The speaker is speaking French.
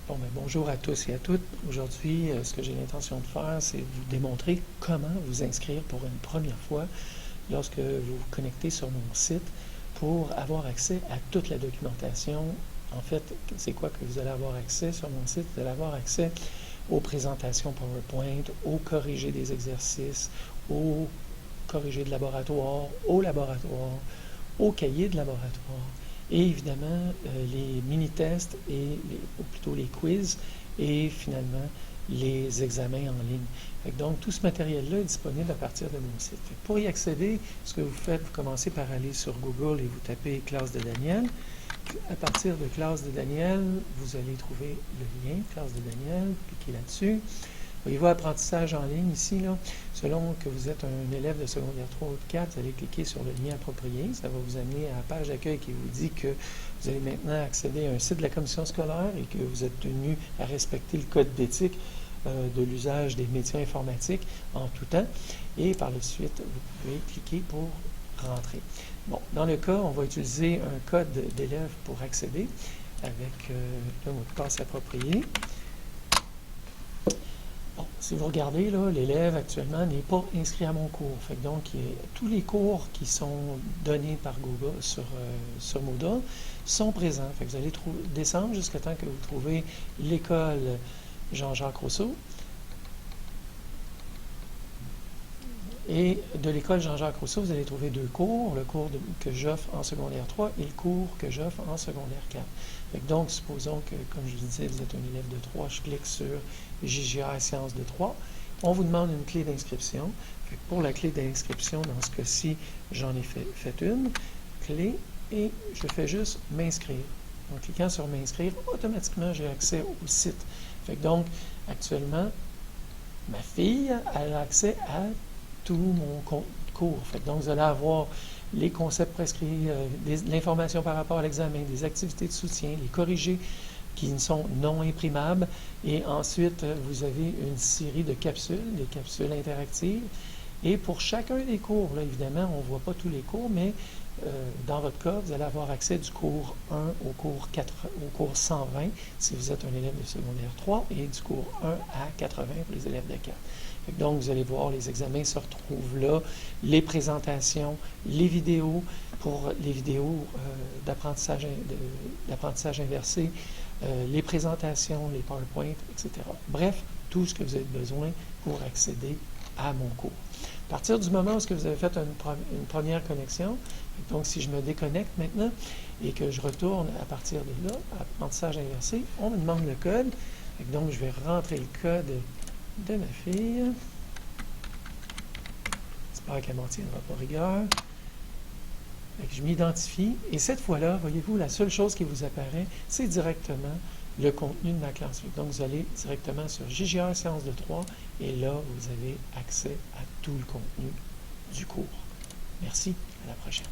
Bon, ben, bonjour à tous et à toutes. Aujourd'hui, ce que j'ai l'intention de faire, c'est de vous démontrer comment vous inscrire pour une première fois lorsque vous vous connectez sur mon site pour avoir accès à toute la documentation. En fait, c'est quoi que vous allez avoir accès sur mon site? Vous allez avoir accès aux présentations PowerPoint, aux corrigés des exercices, aux corrigés de laboratoire, au laboratoire, au cahier de laboratoire. Et évidemment, les mini-tests ou plutôt les quiz et finalement les examens en ligne. Donc, tout ce matériel-là est disponible à partir de mon site. Pour y accéder, ce que vous faites, vous commencez par aller sur Google et vous tapez « Classe de Daniel ». À partir de « Classe de Daniel », vous allez trouver le lien « Classe de Daniel », cliquez là-dessus. Voyez-vous, apprentissage en ligne ici, là, selon que vous êtes un élève de secondaire 3 ou 4, vous allez cliquer sur le lien approprié. Ça va vous amener à la page d'accueil qui vous dit que vous allez maintenant accéder à un site de la commission scolaire et que vous êtes tenu à respecter le code d'éthique de l'usage des médias informatiques en tout temps. Et par la suite, vous pouvez cliquer pour rentrer. Bon, dans le cas, on va utiliser un code d'élève pour accéder avec le mot de passe approprié. Bon, si vous regardez, là, l'élève actuellement n'est pas inscrit à mon cours. Fait que donc, tous les cours qui sont donnés par Google sur Moodle sont présents. Fait que vous allez descendre jusqu'à temps que vous trouvez l'école Jean-Jacques Rousseau. Et de l'école Jean-Jacques Rousseau, vous allez trouver deux cours, le cours que j'offre en secondaire 3 et le cours que j'offre en secondaire 4. Fait que donc, supposons que, comme je vous disais, vous êtes un élève de 3, je clique sur JGR Sciences de 3. On vous demande une clé d'inscription. Pour la clé d'inscription, dans ce cas-ci, j'en ai fait une clé et je fais juste m'inscrire. En cliquant sur m'inscrire, automatiquement, j'ai accès au site. Fait que donc, actuellement, ma fille a accès à tout mon cours. Fait que donc, vous allez avoir les concepts prescrits, l'information par rapport à l'examen, des activités de soutien, les corrigés qui sont non imprimables. Et ensuite, vous avez une série de capsules, des capsules interactives. Et pour chacun des cours, là, évidemment, on ne voit pas tous les cours, mais dans votre cas, vous allez avoir accès du cours 1 au cours 120 si vous êtes un élève de secondaire 3 et du cours 1 à 80 pour les élèves de 4. Donc, vous allez voir, les examens se retrouvent là, les présentations, les vidéos pour les vidéos d'apprentissage inversé, les présentations, les PowerPoint, etc. Bref, tout ce que vous avez besoin pour accéder à mon cours. À partir du moment où vous avez fait une première connexion, donc si je me déconnecte maintenant et que je retourne à partir de là, apprentissage inversé, on me demande le code. Donc, je vais rentrer le code de ma fille. J'espère qu'elle m'en tiendra pas rigueur. Je m'identifie et cette fois-là, voyez-vous, la seule chose qui vous apparaît, c'est directement le contenu de ma classe. Donc, vous allez directement sur JGR Sciences de 3 et là, vous avez accès à tout le contenu du cours. Merci, à la prochaine.